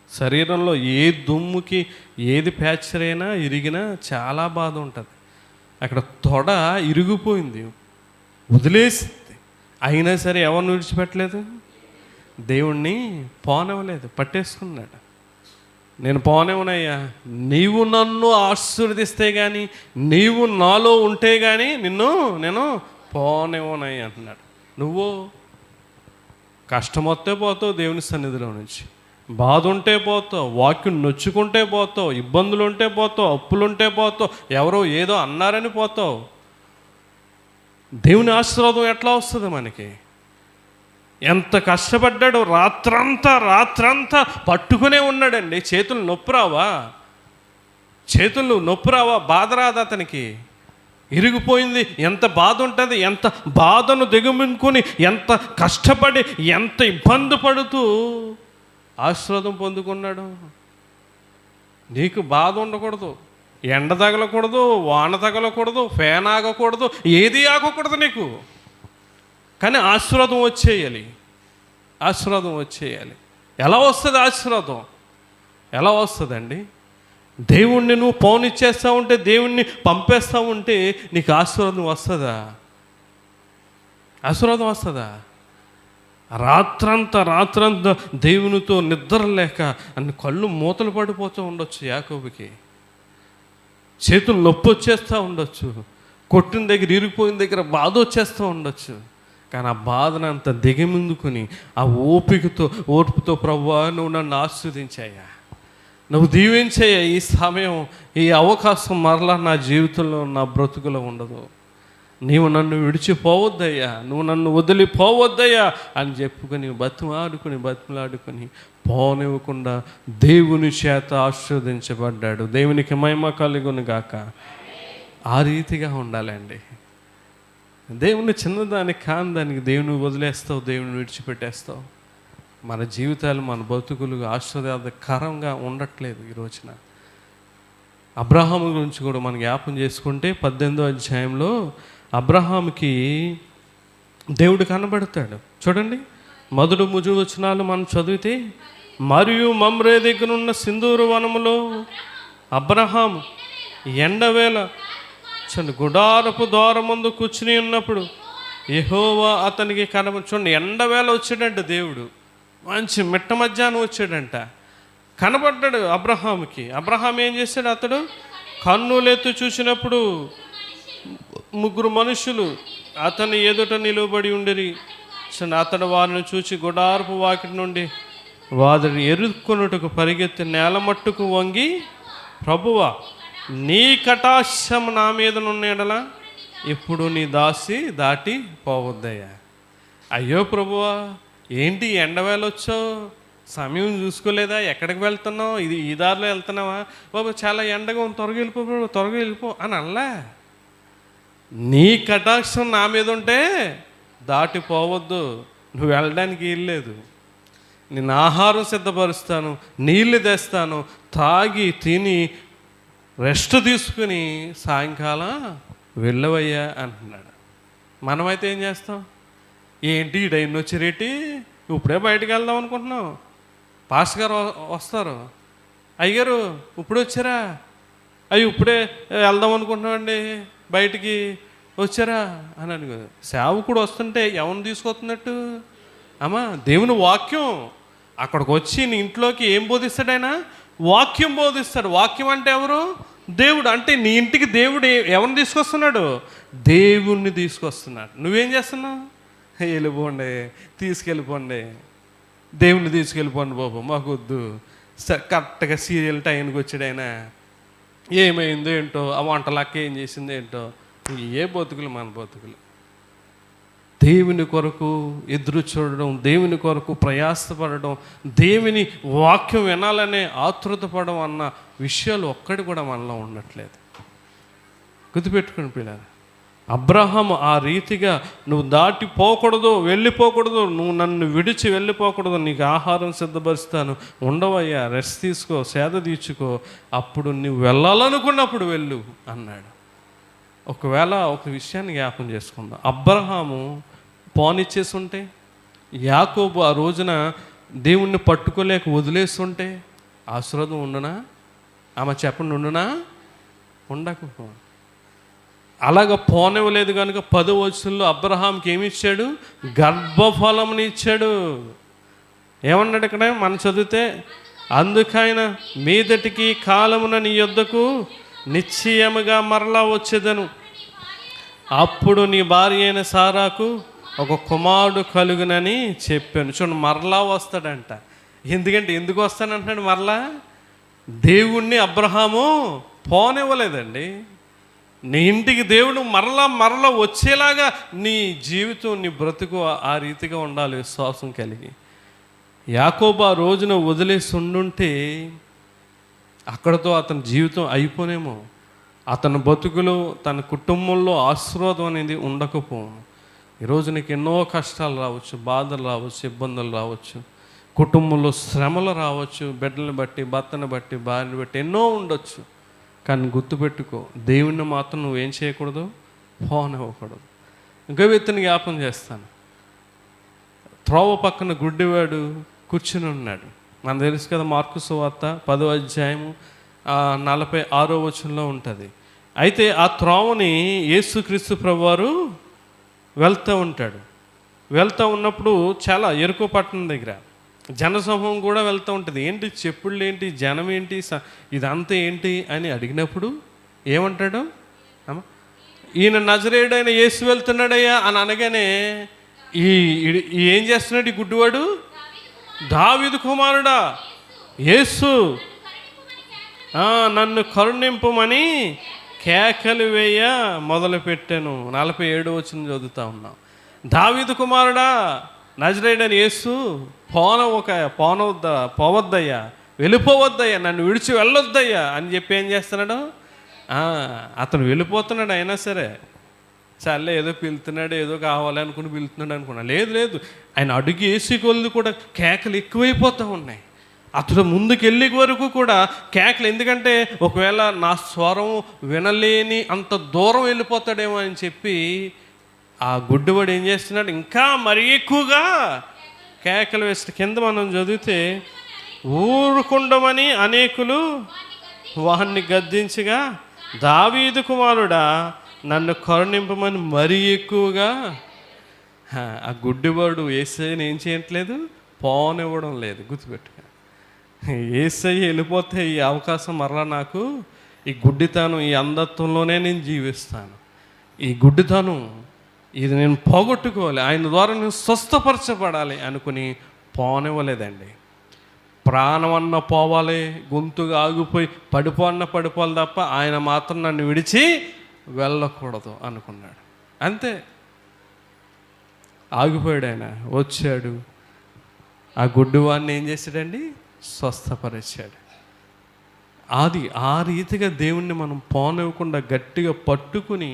శరీరంలో ఏ దుమ్ముకి ఏది ఫ్రాక్చర్ అయినా ఇరిగినా చాలా బాధ ఉంటుంది. అక్కడ తొడ ఇరిగిపోయింది, వదిలేసింది. అయినా సరే ఎవరిని విడిచిపెట్టలేదు? దేవుణ్ణి పోనివ్వలేదు, పట్టేసుకున్నాడు. నేను పోనివ్వనయ్యా, నీవు నన్ను ఆశీర్వదిస్తే కానీ, నీవు నాలో ఉంటే కానీ నేను పోనివ్వనయ్యా అంటున్నాడు. నువ్వు కష్టం వస్తే పోతావు దేవుని సన్నిధిలో నుంచి, బాధ ఉంటే పోతావు, వాక్యం నొచ్చుకుంటే పోతావు, ఇబ్బందులు ఉంటే పోతావు, అప్పులుంటే పోతావు, ఎవరో ఏదో అన్నారని పోతావు. దేవుని ఆశీర్వాదం ఎట్లా వస్తుంది మనకి? ఎంత కష్టపడ్డాడు, రాత్రంతా పట్టుకునే ఉన్నాడండి. చేతులు నొప్పి రావా? బాధ రాదు అతనికి. ఇరిగిపోయింది, ఎంత బాధ ఉంటుంది. ఎంత బాధను దిగమింగుకొని, ఎంత కష్టపడి, ఎంత ఇబ్బంది పడుతూ ఆశీర్వాదం పొందుకున్నాడు. నీకు బాధ ఉండకూడదు, ఎండ తగలకూడదు, వాన తగలకూడదు, ఫ్యాన్ ఆగకూడదు, ఏది ఆగకూడదు నీకు. కానీ ఆశీర్వాదం వచ్చేయాలి. ఎలా వస్తుంది ఆశీర్వాదం? ఎలా వస్తుందండి? దేవుణ్ణి నువ్వు పౌనిచ్చేస్తూ ఉంటే, దేవుణ్ణి పంపేస్తూ ఉంటే నీకు ఆశీర్వాదం వస్తుందా? ఆశీర్వాదం వస్తుందా? రాత్రంతా దేవునితో నిద్ర లేక అన్ని కళ్ళు మూతలు పడిపోతూ ఉండొచ్చు యాకోబుకి. చేతులు నొప్పి వచ్చేస్తూ ఉండొచ్చు, కొట్టిన దగ్గర, ఇరిగిపోయిన దగ్గర బాధ వచ్చేస్తూ ఉండొచ్చు. కానీ ఆ బాధను అంత దిగమిందుకుని, ఆ ఓర్పుతో ప్రభువా నువ్వు నన్ను ఆశీర్వదించాయా, నువ్వు దీవించాయా, ఈ సమయం, ఈ అవకాశం మరలా నా జీవితంలో, నా బ్రతుకులో ఉండదు. నీవు నన్ను విడిచిపోవద్దయ్యా, నువ్వు నన్ను వదిలిపోవద్దయ్యా అని చెప్పుకొని బతిమలాడుకొని పోనివ్వకుండా దేవుని చేత ఆశీర్వదించబడ్డాడు. దేవునికి మహిమ కలుగును గాక. ఆ రీతిగా ఉండాలండి. దేవుని చిన్నదానికి కాని దానికి దేవుని వదిలేస్తావు, దేవుని విడిచిపెట్టేస్తావు. మన జీవితాలు, మన బతుకులు ఆశీర్వాదకరంగా ఉండట్లేదు ఈ రోజున. అబ్రహాము గురించి కూడా మనం జ్ఞాపం చేసుకుంటే 18వ అధ్యాయంలో అబ్రహాముకి దేవుడు కనబడతాడు. చూడండి, మొదటి 3 వచనాలు మనం చదివితే, మరియు మమ్రే దగ్గర ఉన్న సింధూరు వనములో అబ్రహాము ఎండవేళ గుడారపు ద్వారం ముందు కూర్చుని ఉన్నప్పుడు యెహోవా అతనికి చూడండి, ఎండవేళ వచ్చాడంట దేవుడు, మంచి మిట్ట మధ్యాహ్నం వచ్చాడంట, కనబడ్డాడు అబ్రహాముకి. అబ్రహాం ఏం చేశాడు? అతడు కన్నులెత్తు చూసినప్పుడు 3 మనుషులు అతని ఎదుట నిలబడి ఉండిరి. అతడు వారిని చూసి గుడారపు వాకిటి నుండి వారిని ఎరుక్కున్నట్టుకు పరిగెత్తి నేల మట్టుకు వంగి, ప్రభువా నీ కటాక్షం నా మీద నున్నేడలా ఇప్పుడు నీ దాసి దాటి పోవద్దయ్యా. అయ్యో ప్రభువా, ఏంటి ఎండవేళ వచ్చావు, సమయం చూసుకోలేదా, ఎక్కడికి వెళ్తున్నావు, ఈ దారిలో వెళ్తున్నావా, బాబు చాలా ఎండగా ఉంది, త్వరగా వెళ్ళిపో అని అనలా. నీ కటాక్షం నా మీద ఉంటే దాటిపోవద్దు, నువ్వు వెళ్ళడానికి వీల్లేదు. నేను ఆహారం సిద్ధపరుస్తాను, నీళ్ళు తెస్తాను, తాగి తిని రెస్ట్ తీసుకుని సాయంకాలం వెళ్ళవయ్యా అంటున్నాడు. మనమైతే ఏం చేస్తాం? ఏంటి ఈ టైం వచ్చారేటి, ఇప్పుడే బయటకు వెళ్దాం అనుకుంటున్నాం, పాస్టర్ గారు వస్తారు, అయ్యగారు ఇప్పుడు వచ్చారా, ఇప్పుడే వెళ్దాం అనుకుంటున్నామండి బయటికి, వచ్చారా అని అనుకో. సేవకుడు వస్తుంటే ఎవరిని తీసుకొస్తున్నట్టు? అమ్మా దేవుని వాక్యం. అక్కడికి వచ్చి నీ ఇంట్లోకి ఏం బోధిస్తాడు ఆయన? వాక్యం బోధిస్తాడు. వాక్యం అంటే ఎవరు? దేవుడు. అంటే నీ ఇంటికి దేవుడు ఎవరిని తీసుకొస్తున్నాడు? దేవుణ్ణి తీసుకొస్తున్నాడు. నువ్వేం చేస్తున్నావు? వెళ్ళిపోండి, తీసుకెళ్ళిపోండి, దేవుణ్ణి తీసుకెళ్ళిపోండి బాబు, మాకు వద్దు. కరెక్ట్గా సీరియల్ టైంకి వచ్చాడు ఆయన, ఏమైందో ఏంటో, ఆ వంటలక్క ఏం చేసిందో ఏంటో, ఏ బతుకులు మన బతుకులు. దేవుని కొరకు ఎదురు చూడడం, దేవుని కొరకు ప్రయాసపడడం, దేవుని వాక్యం వినాలనే ఆతృత పడడం అన్న విషయాలు ఒక్కటి కూడా మనలో ఉండట్లేదు. గుర్తుపెట్టుకుని పిల్లలు, అబ్రహాము ఆ రీతిగా నువ్వు దాటిపోకూడదు, వెళ్ళిపోకూడదు, నువ్వు నన్ను విడిచి వెళ్ళిపోకూడదు, నీకు ఆహారం సిద్ధపరుస్తాను, ఉండవయ్యా, రెస్ట్ తీసుకో, సేద తీర్చుకో, అప్పుడు నువ్వు వెళ్ళాలనుకున్నప్పుడు వెళ్ళు అన్నాడు. ఒకవేళ ఒక విషయాన్ని జ్ఞాపం చేసుకుందాం, అబ్రహాము పోనిచ్చేసి ఉంటే, యాకోబు ఆ రోజున దేవుణ్ణి పట్టుకోలేక వదిలేస్తుంటే ఆశీర్వాదం ఉండునా? ఆమె చెప్పండి, ఉండునా? ఉండకపో. అలాగ పోనివ్వలేదు కనుక 10వ వచనంలో అబ్రహాంకి ఏమి ఇచ్చాడు? గర్భఫలంని ఇచ్చాడు. ఏమన్నాడు ఇక్కడ మనం చదివితే, అందుకైన మీదటికి కాలమున నీ యొద్దకు నిశ్చయముగా మరలా వచ్చేదను, అప్పుడు నీ భార్య అయిన సారాకు ఒక కుమారుడు కలుగునని చెప్పాను. చూడండి, మరలా వస్తాడంట. ఎందుకు వస్తానంటున్నాడు మరలా? దేవుణ్ణి అబ్రహాము పోనివ్వలేదండి. నీ ఇంటికి దేవుడు మరలా వచ్చేలాగా నీ జీవితం, నీ బ్రతుకు ఆ రీతిగా ఉండాలి, విశ్వాసం కలిగి. యాకోబు ఆ రోజున వదిలేసి ఉండుంటే అక్కడతో అతని జీవితం అయిపోనేమో, అతని బతుకులు, తన కుటుంబంలో ఆశీర్వాదం అనేది ఉండకపోను. ఈరోజు నీకు ఎన్నో కష్టాలు రావచ్చు, బాధలు రావచ్చు, ఇబ్బందులు రావచ్చు, కుటుంబంలో శ్రమలు రావచ్చు, బిడ్డలను బట్టి, భర్తను బట్టి, భార్యను బట్టి ఎన్నో ఉండొచ్చు. కానీ గుర్తుపెట్టుకో, దేవుణ్ణి మాత్రం నువ్వేం చేయకూడదు? పోనివ్వకూడదు. ఇంకో వ్యక్తిని జ్ఞాపం చేస్తాను. త్రోవ పక్కన గుడ్డివాడు కూర్చుని ఉన్నాడు. మనకు తెలుసు కదా, మార్కు సువార్త 10వ అధ్యాయము 46వ వచనంలో ఉంటుంది. అయితే ఆ త్రోవని యేసుక్రీస్తు ప్రభువారు వెళ్తూ ఉంటాడు. వెళ్తూ ఉన్నప్పుడు చాలా ఎరుకో పట్టణం దగ్గర జనసమూహం కూడా వెళ్తూ ఉంటుంది. ఏంటి చెప్పుళ్ళు ఏంటి, జనం ఏంటి, ఇదంతా ఏంటి అని అడిగినప్పుడు ఏమంటాడు? ఈయన నజరేయుడైన యేసు వెళ్తున్నాడయ్యా అని అనగానే ఏం చేస్తున్నాడు ఈ గుడ్డివాడు? దావీదు కుమారుడా యేసు, నన్ను కరుణింపుమని కేకలు వేయ మొదలుపెట్టాను. 47వ వచనం చదువుతా ఉన్నాం. దావీదు కుమారుడా, నజరేయుడైన యేసు, పోవద్దయ్యా, వెళ్ళిపోవద్దయ్యా, నన్ను విడిచి వెళ్ళొద్దయ్యా అని చెప్పి ఏం చేస్తున్నాడు? అతను వెళ్ళిపోతున్నాడు. అయినా సరే చాలే, ఏదో పిలుతున్నాడు, ఏదో కావాలనుకుని పిలుతున్నాడు అనుకున్నా. లేదు, ఆయన అడుగు వేసి కొలది కూడా కేకలు ఎక్కువైపోతూ ఉన్నాయి. అతడు ముందుకెళ్ళే వరకు కూడా కేకలు. ఎందుకంటే ఒకవేళ నా స్వరం వినలేని అంత దూరం వెళ్ళిపోతాడేమో అని చెప్పి ఆ గుడ్డివాడు ఏం చేస్తున్నాడు? ఇంకా మరీ ఎక్కువగా కేకలు వేస్తే, కింద మనం చదివితే, ఊరుకుండమని అనేకులు వాడిని గద్దించగా, దావీదు కుమారుడా, నన్ను కరుణింపమని మరీ ఎక్కువగా. ఆ గుడ్డివాడు యేసయ్యని ఏం చేయట్లేదు? పోనివ్వడం లేదు. గుర్తుపెట్టుగా, యేసయ్య వెళ్ళిపోతే ఈ అవకాశం మరలా నాకు, ఈ గుడ్డితనం, ఈ అంధత్వంలోనే నేను జీవిస్తాను, ఈ గుడ్డితనం ఇది నేను పోగొట్టుకోవాలి, ఆయన ద్వారా నేను స్వస్థపరచబడాలి అనుకుని పోనివ్వలేదండి. ప్రాణమన్న పోవాలి, గొంతుగా ఆగిపోయి పడిపోవాలి తప్ప ఆయన మాత్రం నన్ను విడిచి వెళ్ళకూడదు అనుకున్నాడు. అంతే, ఆగిపోయాడు. ఆయన వచ్చాడు, ఆ గుడ్డివాడిని ఏం చేశాడండి? స్వస్థపరిచాడు. ఆ రీతిగా దేవుణ్ణి మనం పోనివ్వకుండా గట్టిగా పట్టుకుని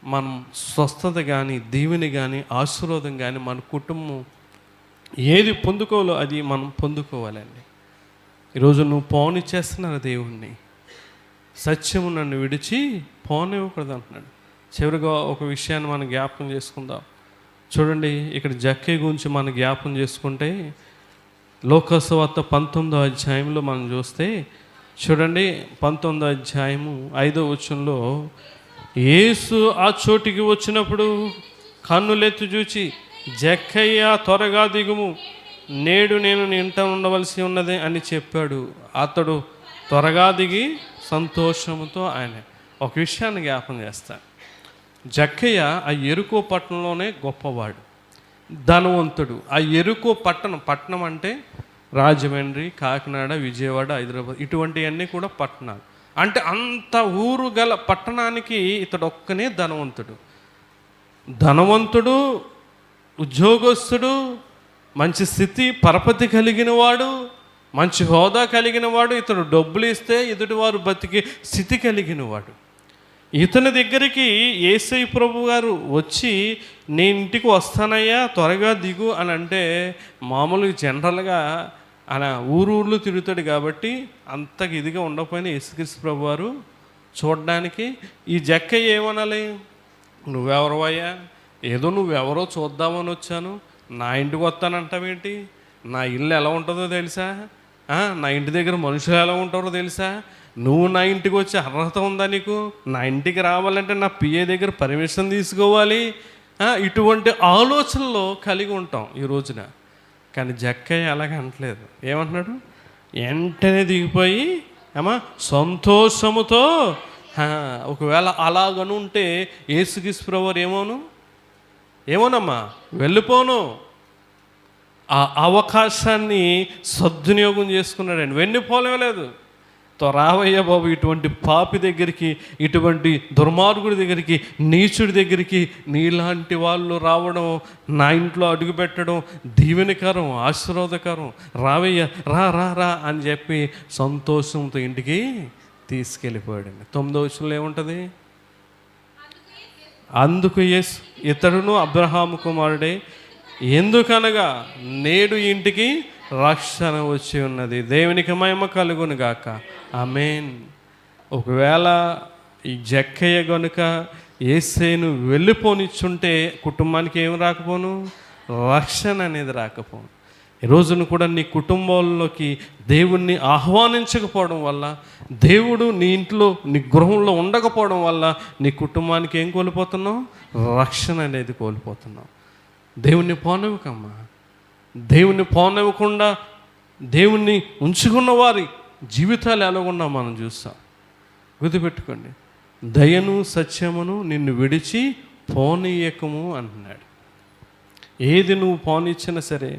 మనం స్వస్థత కానీ, దీవెని కానీ, ఆశీర్వాదం కానీ, మన కుటుంబం ఏది పొందుకోవాలో అది మనం పొందుకోవాలండి. ఈరోజు నువ్వు పోనిచ్చేస్తున్నావు దేవుణ్ణి. సత్యము నన్ను విడిచి పోనివ్వకూడదు అంటున్నాడు. చివరిగా ఒక విషయాన్ని మనం జ్ఞాపకం చేసుకుందాం. చూడండి, ఇక్కడ జక్కయ్య గురించి మనం జ్ఞాపకం చేసుకుంటే, లోకసువార్త 19వ అధ్యాయంలో మనం చూస్తే, చూడండి 19వ అధ్యాయము 5వ వచనంలో, యేసు ఆ చోటికి వచ్చినప్పుడు కన్నులెత్తి చూచి, జక్కయ్య త్వరగా దిగుము, నేడు నేను నీ ఇంట ఉండవలసి ఉన్నది అని చెప్పాడు. అతడు త్వరగా దిగి సంతోషంతో ఆయన. ఒక విషయాన్ని జ్ఞాపం చేస్తాను. జక్కయ్య ఆ ఎరుకో పట్టణంలోనే గొప్పవాడు, ధనవంతుడు. ఆ ఎరుకో పట్టణం అంటే రాజమండ్రి, కాకినాడ, విజయవాడ, హైదరాబాద్, ఇటువంటివన్నీ కూడా పట్టణాలు. అంటే అంత ఊరు గల పట్టణానికి ఇతడు ఒక్కనే ధనవంతుడు. ధనవంతుడు, ఉద్యోగస్తుడు, మంచి స్థితి పరపతి కలిగిన వాడు, మంచి హోదా కలిగిన వాడు, ఇతడు డబ్బులు ఇస్తే ఎదుటివారు బతికే స్థితి కలిగిన వాడు. ఇతని దగ్గరికి యేసయ్య ప్రభు గారు వచ్చి నేను ఇంటికి వస్తానయ్యా త్వరగా దిగు అని అంటే మామూలుగా జనరల్గా ఆయన ఊర్లు తిరుగుతాడు కాబట్టి అంతకు ఇదిగా ఉండకపోయినా యేసుక్రీస్తు ప్రభు వారు చూడడానికి ఈ జక్కయ్య ఏమనాలి, నువ్వెవరవయ్యా, ఏదో నువ్వెవరో చూద్దామని వచ్చాను, నా ఇంటికి వస్తానంటావేంటి, నా ఇల్లు ఎలా ఉంటుందో తెలుసా, నా ఇంటి దగ్గర మనుషులు ఎలా ఉంటారో తెలుసా, నువ్వు నా ఇంటికి వచ్చే అర్హత ఉందా నీకు, నా ఇంటికి రావాలంటే నా పిఏ దగ్గర పర్మిషన్ తీసుకోవాలి, ఇటువంటి ఆలోచనలు కలిగి ఉంటాం ఈ రోజున. కానీ జక్కయ్య అలాగే అనట్లేదు. ఏమంటున్నాడు, వెంటనే దిగిపోయి సంతోషముతో, ఒకవేళ అలాగనుంటే యేసుక్రీస్తు ప్రభువారు ఏమోనమ్మా వెళ్ళిపోను, ఆ అవకాశాన్ని సద్వినియోగం చేసుకున్నాడండి. వెళ్ళిపోలేం లేదు, రావయ్య బాబు ఇటువంటి పాపి దగ్గరికి, ఇటువంటి దుర్మార్గుడి దగ్గరికి, నీచుడి దగ్గరికి నీలాంటి వాళ్ళు రావడం, నా ఇంట్లో అడుగు పెట్టడం దీవెనకరం, ఆశీర్వాదకరం, రావయ్య రా రా రా అని చెప్పి సంతోషంతో ఇంటికి తీసుకెళ్ళిపోయాడండి. 9వ వచనంలో ఏముంటుంది, అందుకు ఇతడును అబ్రహాము కుమారుడే, ఎందుకనగా నేడు ఇంటికి రక్షణ వచ్చి ఉన్నది, దేవునికి మహిమ కలుగును గాక, ఆమేన్. ఒకవేళ ఈ జక్కయ్య గనుక యేసయ్యను వెళ్ళిపోనిచ్చుంటే కుటుంబానికి ఏమి రాకపోను, రక్షణ అనేది రాకపోను. ఈ రోజున కూడా నీ కుటుంబంలోకి దేవుణ్ణి ఆహ్వానించకపోవడం వల్ల, దేవుడు నీ ఇంట్లో నీ గృహంలో ఉండకపోవడం వల్ల నీ కుటుంబానికి ఏం కోల్పోతున్నావు, రక్షణ అనేది కోల్పోతున్నావు. దేవుణ్ణి పోనివ్వకమ్మా. దేవుణ్ణి పోనివ్వకుండా దేవుణ్ణి ఉంచుకున్న వారి జీవితాలు ఎలాగున్నా మనం చూస్తాం. గుర్తుపెట్టుకోండి, దయను సత్యమును నిన్ను విడిచి పోనీయకము అంటున్నాడు. ఏది నువ్వు పోనిచ్చినా సరే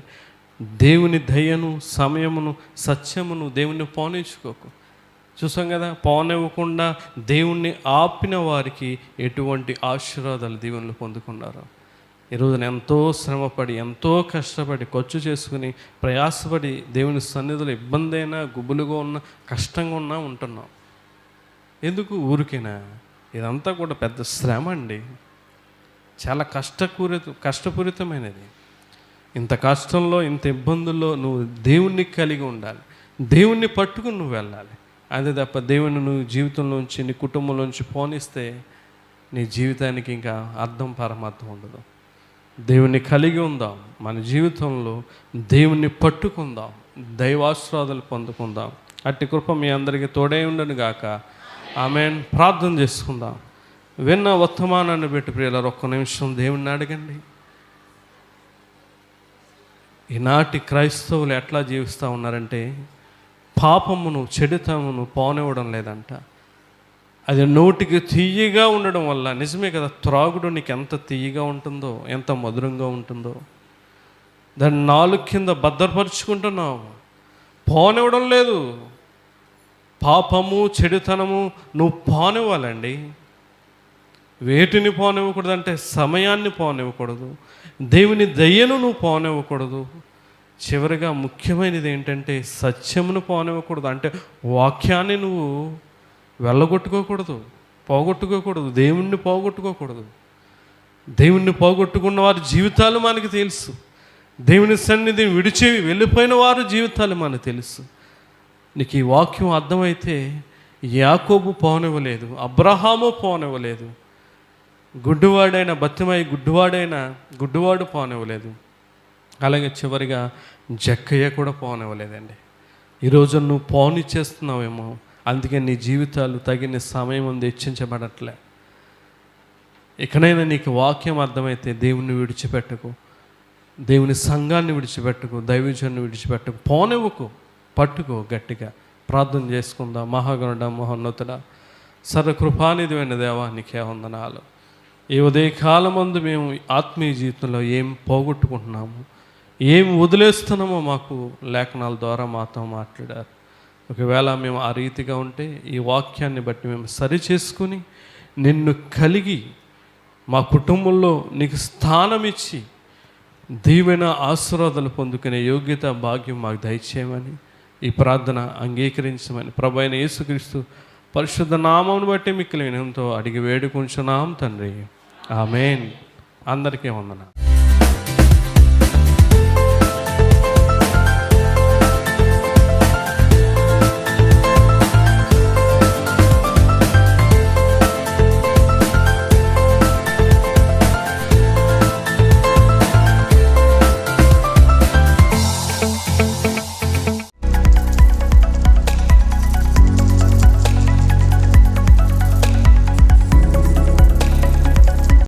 దేవుని దయను, సమయమును, సత్యమును దేవుణ్ణి పోనిచ్చుకోకు. చూసాం కదా, పోనివ్వకుండా దేవుణ్ణి ఆపిన వారికి ఎటువంటి ఆశీర్వాదాలు దీవెనలు పొందుకున్నారో. ఈరోజున ఎంతో శ్రమపడి, ఎంతో కష్టపడి, ఖర్చు చేసుకుని, ప్రయాసపడి దేవుని సన్నిధిలో ఇబ్బంది అయినా, గుబులుగా ఉన్నా, కష్టంగా ఉన్నా ఉంటున్నాం. ఎందుకు ఊరికేనా? ఇదంతా కూడా పెద్ద శ్రమ అండి, చాలా కష్టపూరితమైనది. ఇంత కష్టంలో, ఇంత ఇబ్బందుల్లో నువ్వు దేవుణ్ణి కలిగి ఉండాలి, దేవుణ్ణి పట్టుకుని నువ్వు వెళ్ళాలి. అదే తప్ప దేవుని నువ్వు జీవితంలోంచి, నీ కుటుంబంలోంచి పోనిస్తే నీ జీవితానికి ఇంకా అర్థం పరమార్థం ఉండదు. దేవుణ్ణి కలిగి ఉందాం, మన జీవితంలో దేవుణ్ణి పట్టుకుందాం, దైవాశీర్వాదాలు పొందుకుందాం. అట్టి కృప మీ అందరికీ తోడై ఉండను గాక, ఆమేన్. ప్రార్థన చేసుకుందాం. విన్న వర్తమానాన్ని బట్టి ప్రియులారా ఒక్క నిమిషం దేవుణ్ణి అడగండి. ఈనాటి క్రైస్తవులు ఎట్లా జీవిస్తూ ఉన్నారంటే పాపమును, చెడుతమును పోనివ్వడం లేదంట. అది నోటికి తీయగా ఉండడం వల్ల, నిజమే కదా, త్రాగుడు నీకు ఎంత తీయగా ఉంటుందో, ఎంత మధురంగా ఉంటుందో, దాన్ని నాలుగు కింద భద్రపరుచుకుంటున్నావు, పోనివ్వడం లేదు. పాపము, చెడుతనము నువ్వు పోనివ్వాలండి. వేటిని పోనివ్వకూడదు అంటే సమయాన్ని పోనివ్వకూడదు, దేవుని దయ్యను నువ్వు పోనివ్వకూడదు. చివరిగా ముఖ్యమైనది ఏంటంటే సత్యమును పోనివ్వకూడదు. అంటే వాక్యాన్ని నువ్వు వెళ్ళగొట్టుకోకూడదు, పోగొట్టుకోకూడదు, దేవుణ్ణి పోగొట్టుకోకూడదు. దేవుణ్ణి పోగొట్టుకున్న వారి జీవితాలు మనకు తెలుసు, దేవుని సన్నిధిని విడిచి వెళ్ళిపోయిన వారి జీవితాలు మనకు తెలుసు. నీకు ఈ వాక్యం అర్థమైతే యాకోబు పోనివ్వలేదు, అబ్రహాము పోనివ్వలేదు, గుడ్డివాడైన బతిమై గుడ్డివాడు పోనివ్వలేదు, అలాగే చివరిగా జక్కయ్య కూడా పోనివ్వలేదండి. ఈరోజు నువ్వు పోనిచ్చేస్తున్నావేమో, అందుకే నీ జీవితాలు తగిన సమయం ఉంది హెచ్చించబడట్లే. ఇకనైనా నీకు వాక్యం అర్థమైతే దేవుణ్ణి విడిచిపెట్టకు, దేవుని సంఘాన్ని విడిచిపెట్టకు, దైవజనాన్ని విడిచిపెట్టకు, పోనివ్వకు, పట్టుకో గట్టిగా. ప్రార్థన చేసుకుందాం. మహాగణుడా, మహోన్నతుడా, సర్వకృపానిధివైన దేవా, నీకే వందనాలు. ఈ ఉదయకాలమందు మేము ఆత్మీయ జీవితంలో ఏం పోగొట్టుకుంటున్నాము, ఏం వదిలేస్తున్నామో మాకు లేఖనాల ద్వారా మాతో మాట్లాడారు. ఒకవేళ మేము ఆ రీతిగా ఉంటే ఈ వాక్యాన్ని బట్టి మేము సరి చేసుకుని నిన్ను కలిగి మా కుటుంబంలో నీకు స్థానం ఇచ్చి దీవెన ఆశీర్వాదాలు పొందుకునే యోగ్యత భాగ్యం మాకు దయచేయమని ఈ ప్రార్థన అంగీకరించమని ప్రభు అయిన యేసుక్రీస్తు పరిశుద్ధ నామమును బట్టి మిక్కిలి వినయంతో అడిగి వేడుకుంటున్నాం తండ్రి. ఆమేన్. అందరికీ వందనాలు.